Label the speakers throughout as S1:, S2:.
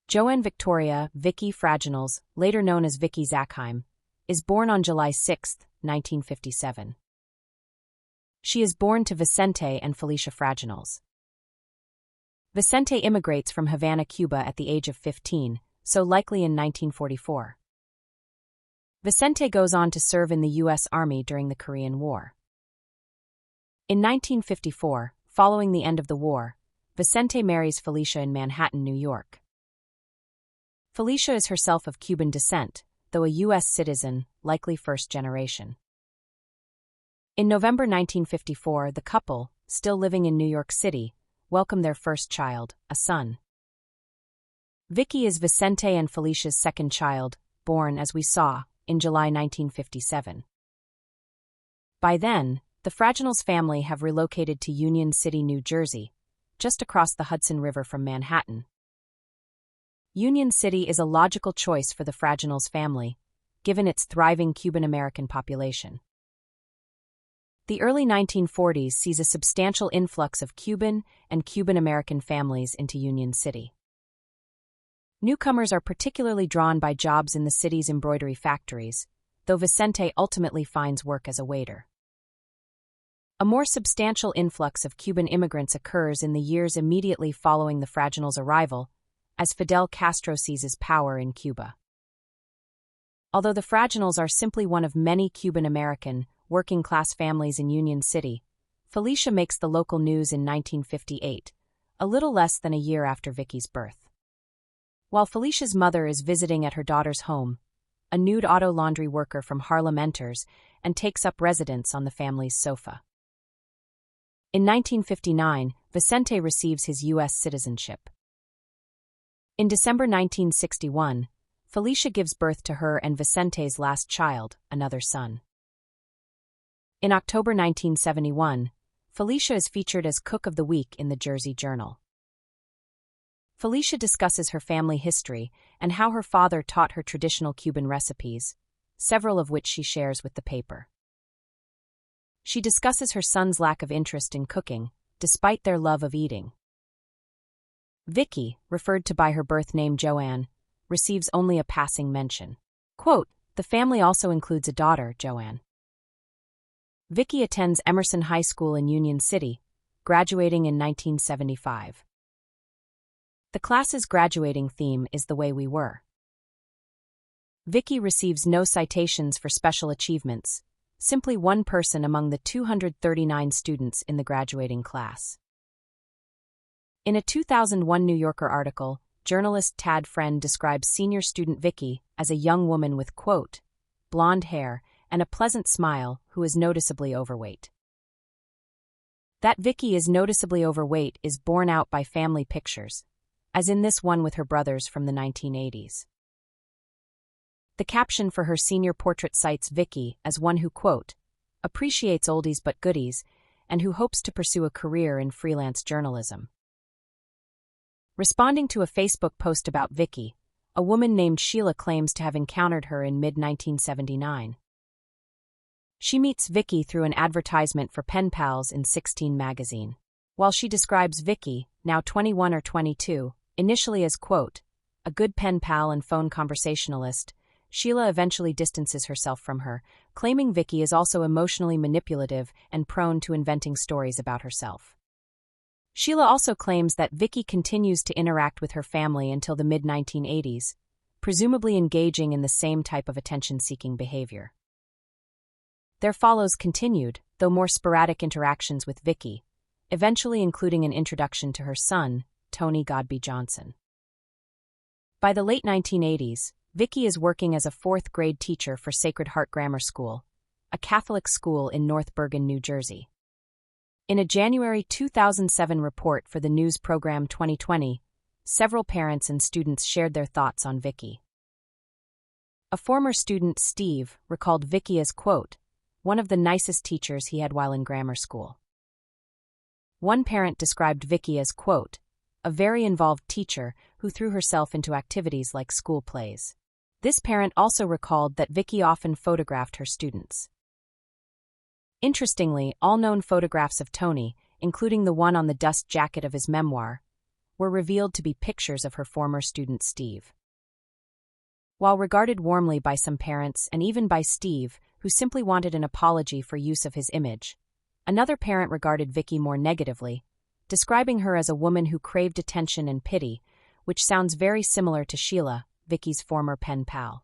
S1: Joanne Victoria Vicki Fraginals, later known as Vicki Zackheim, is born on July 6, 1957. She is born to Vicente and Felicia Fraginals. Vicente immigrates from Havana, Cuba at the age of 15, so likely in 1944. Vicente goes on to serve in the U.S. Army during the Korean War. In 1954, following the end of the war, Vicente marries Felicia in Manhattan, New York. Felicia is herself of Cuban descent, though a U.S. citizen, likely first generation. In November 1954, the couple, still living in New York City, welcomed their first child, a son. Vicki is Vicente and Felicia's second child, born, as we saw, in July 1957. By then, the Fraginals family have relocated to Union City, New Jersey, just across the Hudson River from Manhattan. Union City is a logical choice for the Fraginals family, given its thriving Cuban-American population. The early 1940s sees a substantial influx of Cuban and Cuban-American families into Union City. Newcomers are particularly drawn by jobs in the city's embroidery factories, though Vicente ultimately finds work as a waiter. A more substantial influx of Cuban immigrants occurs in the years immediately following the Fraginals' arrival, as Fidel Castro seizes power in Cuba. Although the Fraginals are simply one of many Cuban-American, working-class families in Union City, Felicia makes the local news in 1958, a little less than a year after Vicki's birth. While Felicia's mother is visiting at her daughter's home, a nude auto laundry worker from Harlem enters and takes up residence on the family's sofa. In 1959, Vicente receives his U.S. citizenship. In December 1961, Felicia gives birth to her and Vicente's last child, another son. In October 1971, Felicia is featured as Cook of the Week in the Jersey Journal. Felicia discusses her family history and how her father taught her traditional Cuban recipes, several of which she shares with the paper. She discusses her son's lack of interest in cooking, despite their love of eating. Vicki, referred to by her birth name Joanne, receives only a passing mention. Quote, "The family also includes a daughter, Joanne." Vicki attends Emerson High School in Union City, graduating in 1975. The class's graduating theme is "The Way We Were." Vicki receives no citations for special achievements, simply one person among the 239 students in the graduating class. In a 2001 New Yorker article, journalist Tad Friend describes senior student Vicki as a young woman with, quote, "blonde hair and a pleasant smile who is noticeably overweight." That Vicki is noticeably overweight is borne out by family pictures, as in this one with her brothers from the 1980s. The caption for her senior portrait cites Vicki as one who, quote, "appreciates oldies but goodies and who hopes to pursue a career in freelance journalism." Responding to a Facebook post about Vicki, a woman named Sheila claims to have encountered her in mid-1979. She meets Vicki through an advertisement for pen pals in 16 magazine. While she describes Vicki, now 21 or 22, initially as, quote, "a good pen pal and phone conversationalist," Sheila eventually distances herself from her, claiming Vicki is also emotionally manipulative and prone to inventing stories about herself. Sheila also claims that Vicki continues to interact with her family until the mid-1980s, presumably engaging in the same type of attention-seeking behavior. There follows continued, though more sporadic interactions with Vicki, eventually including an introduction to her son, Tony Godby Johnson. By the late 1980s, Vicki is working as a fourth-grade teacher for Sacred Heart Grammar School, a Catholic school in North Bergen, New Jersey. In a January 2007 report for the news program 2020, several parents and students shared their thoughts on Vicki. A former student, Steve, recalled Vicki as, quote, "one of the nicest teachers he had while in grammar school." One parent described Vicki as, quote, "a very involved teacher who threw herself into activities like school plays." This parent also recalled that Vicki often photographed her students. Interestingly, all known photographs of Tony, including the one on the dust jacket of his memoir, were revealed to be pictures of her former student Steve. While regarded warmly by some parents and even by Steve, who simply wanted an apology for use of his image, another parent regarded Vicki more negatively, describing her as a woman who craved attention and pity, which sounds very similar to Sheila, Vicki's former pen pal.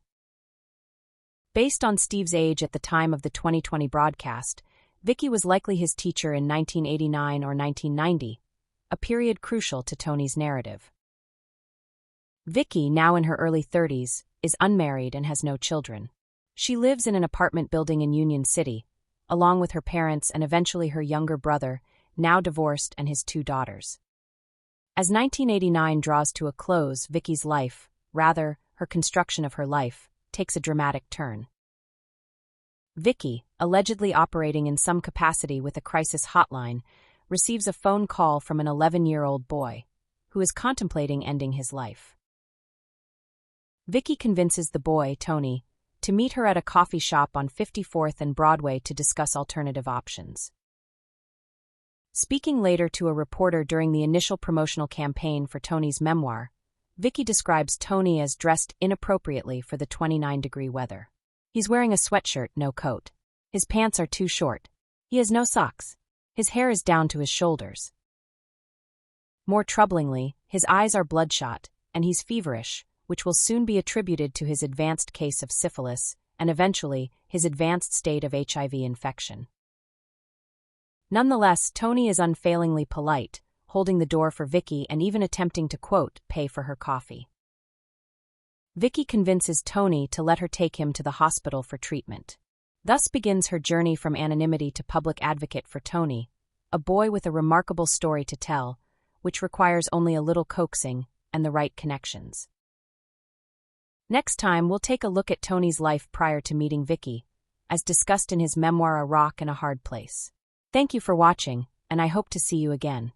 S1: Based on Steve's age at the time of the 2020 broadcast, Vicki was likely his teacher in 1989 or 1990, a period crucial to Tony's narrative. Vicki, now in her early 30s, is unmarried and has no children. She lives in an apartment building in Union City, along with her parents and eventually her younger brother, now divorced, and his 2 daughters. As 1989 draws to a close, Vicki's life, rather, her construction of her life, takes a dramatic turn. Vicki, allegedly operating in some capacity with a crisis hotline, receives a phone call from an 11-year-old boy, who is contemplating ending his life. Vicki convinces the boy, Tony, to meet her at a coffee shop on 54th and Broadway to discuss alternative options. Speaking later to a reporter during the initial promotional campaign for Tony's memoir, Vicki describes Tony as dressed inappropriately for the 29-degree weather. He's wearing a sweatshirt, no coat. His pants are too short. He has no socks. His hair is down to his shoulders. More troublingly, his eyes are bloodshot, and he's feverish, which will soon be attributed to his advanced case of syphilis and eventually his advanced state of HIV infection. Nonetheless, Tony is unfailingly polite, holding the door for Vicki and even attempting to, quote, pay for her coffee. Vicki convinces Tony to let her take him to the hospital for treatment. Thus begins her journey from anonymity to public advocate for Tony, a boy with a remarkable story to tell, which requires only a little coaxing and the right connections. Next time, we'll take a look at Tony's life prior to meeting Vicki, as discussed in his memoir A Rock and a Hard Place. Thank you for watching, and I hope to see you again.